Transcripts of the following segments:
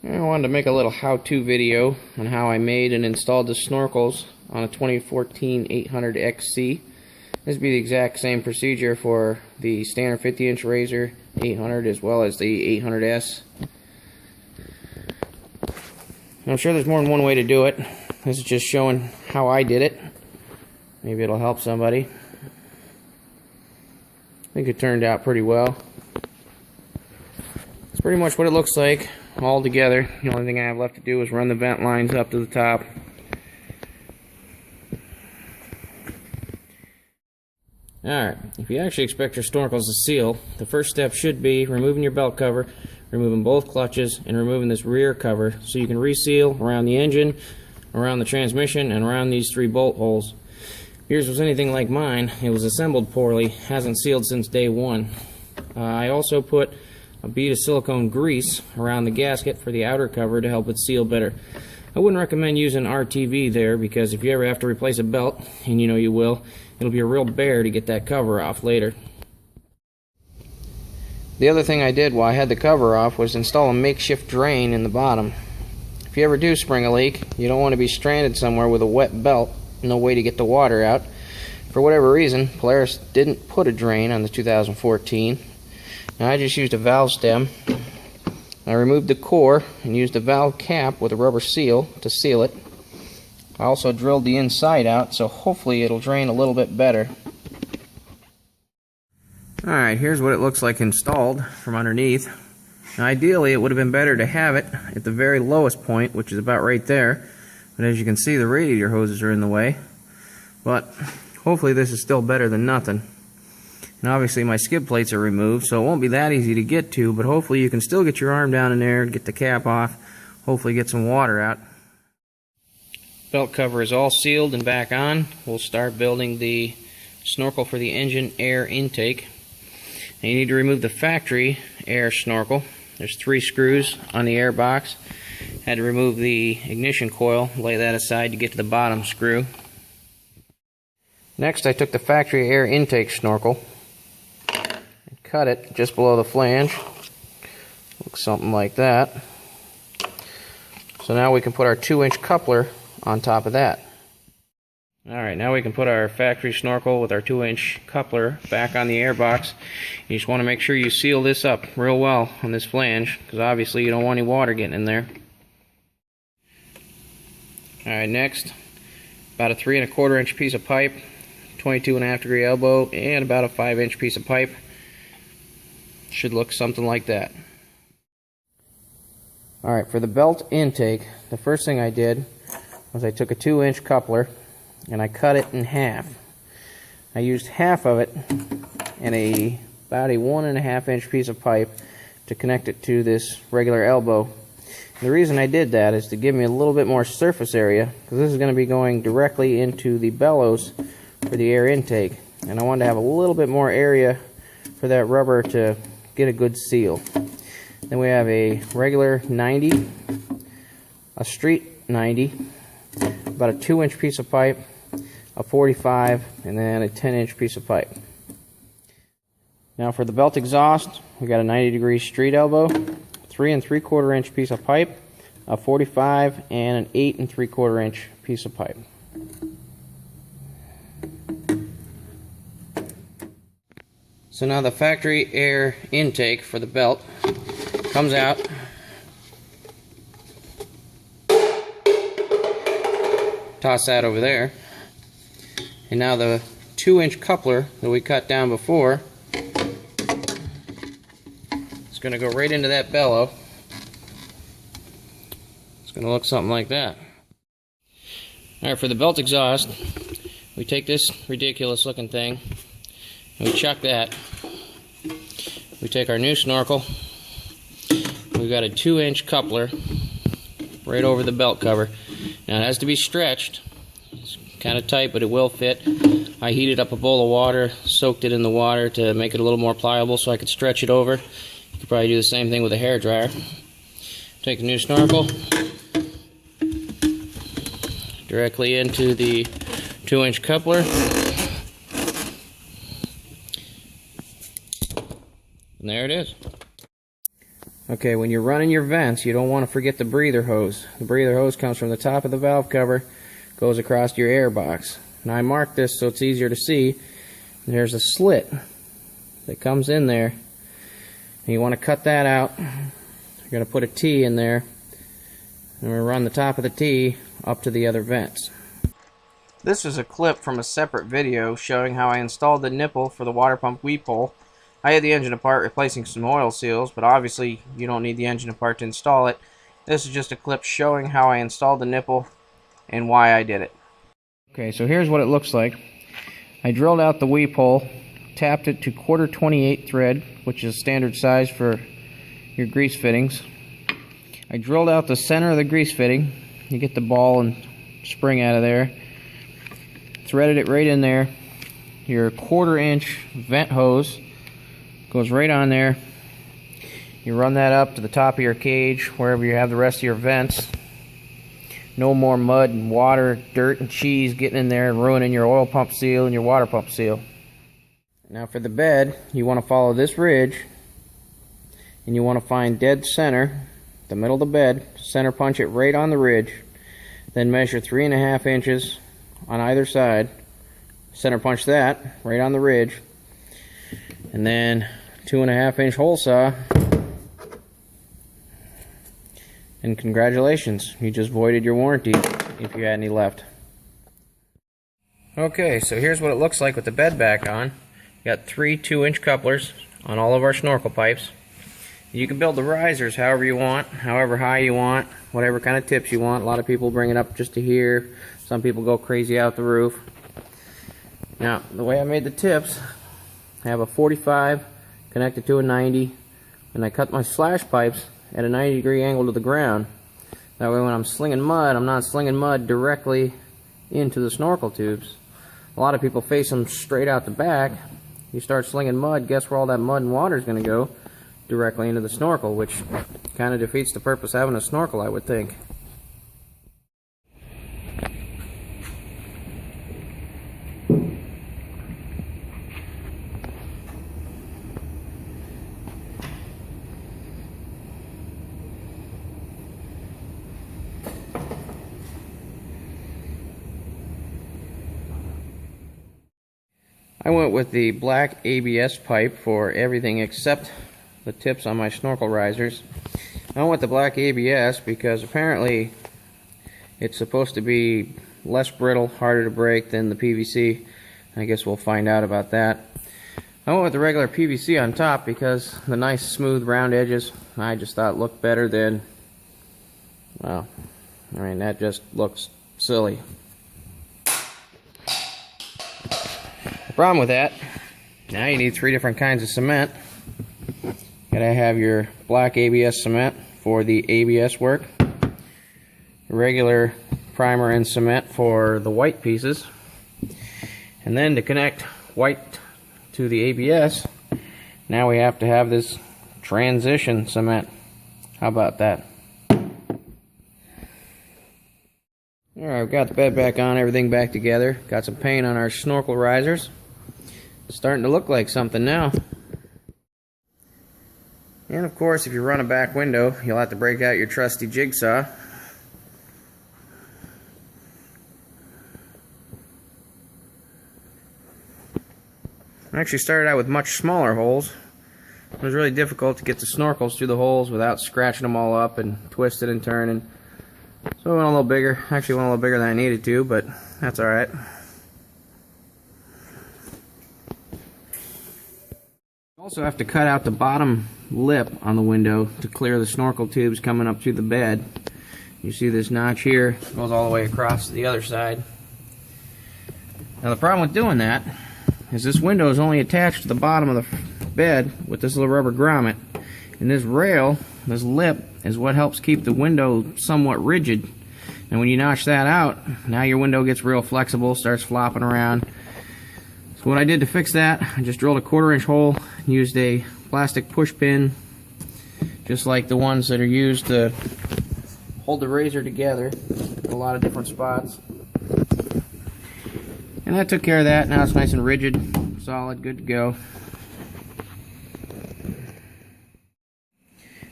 I wanted to make a little how-to video on how I made and installed the snorkels on a 2014 800XC. This would be the exact same procedure for the standard 50-inch RZR 800 as well as the 800S. I'm sure there's more than one way to do it. This is just showing how I did it. Maybe it'll help somebody. I think it turned out pretty well. It's pretty much what it looks like all together. The only thing I have left to do is run the vent lines up to the top. Alright, if you actually expect your snorkels to seal, the first step should be removing your belt cover, removing both clutches, and removing this rear cover so you can reseal around the engine, around the transmission, and around these 3 bolt holes. If yours was anything like mine, it was assembled poorly, hasn't sealed since day one. I also put a bead of silicone grease around the gasket for the outer cover to help it seal better. I wouldn't recommend using RTV there because if you ever have to replace a belt, and you know you will, it'll be a real bear to get that cover off later. The other thing I did while I had the cover off was install a makeshift drain in the bottom. If you ever do spring a leak, you don't want to be stranded somewhere with a wet belt, no way to get the water out. For whatever reason, Polaris didn't put a drain on the 2014. Now I just used a valve stem. I removed the core and used a valve cap with a rubber seal to seal it. I also drilled the inside out, so hopefully it'll drain a little bit better. Alright, here's what it looks like installed from underneath. Now ideally it would have been better to have it at the very lowest point, which is about right there. But as you can see, the radiator hoses are in the way. But hopefully this is still better than nothing. And obviously my skid plates are removed, so it won't be that easy to get to, but hopefully you can still get your arm down in there, get the cap off, hopefully get some water out. Belt cover is all sealed and back on. We'll start building the snorkel for the engine air intake. Now you need to remove the factory air snorkel. There's 3 screws on the air box. Had to remove the ignition coil, lay that aside to get to the bottom screw. Next I took the factory air intake snorkel, cut it just below the flange. Looks something like that. So now we can put our 2-inch coupler on top of that. Alright, now we can put our factory snorkel with our 2-inch coupler back on the air box. You just want to make sure you seal this up real well on this flange, because obviously you don't want any water getting in there. Alright, next, about a 3 1/4 inch piece of pipe, 22.5 degree elbow, and about a 5-inch piece of pipe. Should look something like that. Alright, for the belt intake, the first thing I did was I took a 2-inch coupler and I cut it in half. I used half of it and about a 1.5 inch piece of pipe to connect it to this regular elbow. The reason I did that is to give me a little bit more surface area, because this is going to be going directly into the bellows for the air intake, and I wanted to have a little bit more area for that rubber to get a good seal. Then we have a regular 90, a street 90, about a 2-inch piece of pipe, a 45, and then a 10-inch piece of pipe. Now for the belt exhaust, we got a 90-degree street elbow, 3 3/4 inch piece of pipe, a 45, and an 8 3/4 inch piece of pipe. So now the factory air intake for the belt comes out. Toss that over there. And now the 2-inch coupler that we cut down before is going to go right into that bellow. It's going to look something like that. Alright, for the belt exhaust, we take this ridiculous looking thing and we chuck that. We take our new snorkel. We've got a 2-inch coupler right over the belt cover. Now it has to be stretched. It's kind of tight, but it will fit. I heated up a bowl of water, soaked it in the water to make it a little more pliable so I could stretch it over. You could probably do the same thing with a hairdryer. Take the new snorkel directly into the 2-inch coupler. And there it is. Okay, when you're running your vents, you don't want to forget the breather hose. The breather hose comes from the top of the valve cover, goes across your air box. Now I marked this so it's easier to see. There's a slit that comes in there, and you want to cut that out. You're going to put a T in there, and we're going to run the top of the T up to the other vents. This is a clip from a separate video showing how I installed the nipple for the water pump weep hole. I had the engine apart replacing some oil seals, but obviously you don't need the engine apart to install it. This is just a clip showing how I installed the nipple and why I did it. Okay, so here's what it looks like. I drilled out the weep hole, tapped it to 1/4 thread, which is standard size for your grease fittings. I drilled out the center of the grease fitting. You get the ball and spring out of there. Threaded it right in there. Your 1/4" vent hose goes right on there. You run that up to the top of your cage, wherever you have the rest of your vents. No more mud and water, dirt and cheese getting in there and ruining your oil pump seal and your water pump seal. Now for the bed, you want to follow this ridge, and you want to find dead center, the middle of the bed, center punch it right on the ridge, then measure 3.5 inches on either side, center punch that right on the ridge, and then 2.5-inch hole saw, and congratulations, you just voided your warranty if you had any left. Okay, so here's what it looks like with the bed back on. You got 3 2-inch couplers on all of our snorkel pipes. You can build the risers however you want, however high you want, whatever kind of tips you want. A lot of people bring it up just to here. Some people go crazy out the roof. Now, the way I made the tips, I have a 45 connected to a 90, and I cut my slash pipes at a 90-degree angle to the ground. That way when I'm slinging mud, I'm not slinging mud directly into the snorkel tubes. A lot of people face them straight out the back. You start slinging mud, guess where all that mud and water is going to go? Directly into the snorkel, which kind of defeats the purpose of having a snorkel, I would think. I went with the black ABS pipe for everything except the tips on my snorkel risers. I went with the black ABS because apparently it's supposed to be less brittle, harder to break than the PVC. I guess we'll find out about that. I went with the regular PVC on top because the nice smooth round edges I just thought looked better than, well, I mean, that just looks silly. The problem with that, now you need 3 different kinds of cement. You gotta have your black ABS cement for the ABS work, regular primer and cement for the white pieces, and then to connect white to the ABS, now we have to have this transition cement. How about that? Alright, we've got the bed back on, everything back together. Got some paint on our snorkel risers. It's starting to look like something now. And of course, if you run a back window, you'll have to break out your trusty jigsaw. I actually started out with much smaller holes. It was really difficult to get the snorkels through the holes without scratching them all up and twisting and turning. So I went a little bigger. Actually went a little bigger than I needed to, but that's alright. You also have to cut out the bottom lip on the window to clear the snorkel tubes coming up through the bed. You see this notch here, goes all the way across to the other side. Now the problem with doing that is this window is only attached to the bottom of the bed with this little rubber grommet. And this rail, this lip, is what helps keep the window somewhat rigid. And when you notch that out, now your window gets real flexible, starts flopping around. So what I did to fix that, I just drilled a 1/4-inch hole, used a plastic push pin, just like the ones that are used to hold the razor together in a lot of different spots. And that took care of that. Now it's nice and rigid, solid, good to go.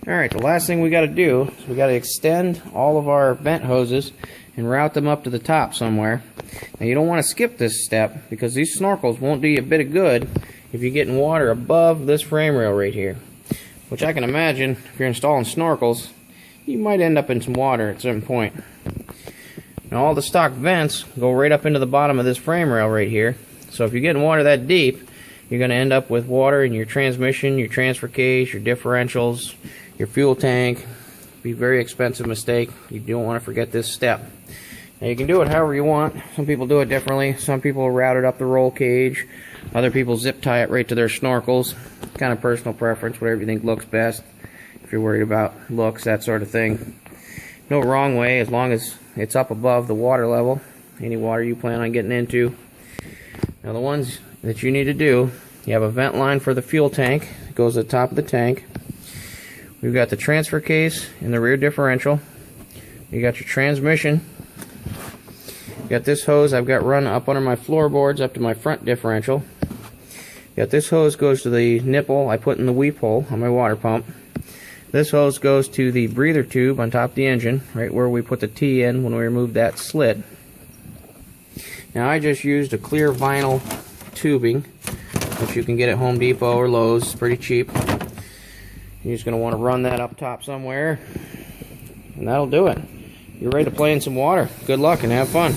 Alright, the last thing we got to do is we got to extend all of our vent hoses and route them up to the top somewhere. Now you don't want to skip this step because these snorkels won't do you a bit of good if you're getting water above this frame rail right here. Which I can imagine, if you're installing snorkels, you might end up in some water at some point. Now all the stock vents go right up into the bottom of this frame rail right here. So if you're getting water that deep, you're going to end up with water in your transmission, your transfer case, your differentials, your fuel tank. Be a very expensive mistake. You don't want to forget this step. Now you can do it however you want. Some people do it differently. Some people route it up the roll cage. Other people zip tie it right to their snorkels. Kind of personal preference, whatever you think looks best. If you're worried about looks, that sort of thing. No wrong way as long as it's up above the water level. Any water you plan on getting into. Now the ones that you need to do, you have a vent line for the fuel tank. It goes to the top of the tank. We've got the transfer case and the rear differential. You got your transmission. You got this hose I've got run up under my floorboards up to my front differential. You got this hose goes to the nipple I put in the weep hole on my water pump. This hose goes to the breather tube on top of the engine, right where we put the T in when we removed that slit. Now I just used a clear vinyl tubing, which you can get at Home Depot or Lowe's. It's pretty cheap. You're just going to want to run that up top somewhere, and that'll do it. You're ready to play in some water. Good luck and have fun.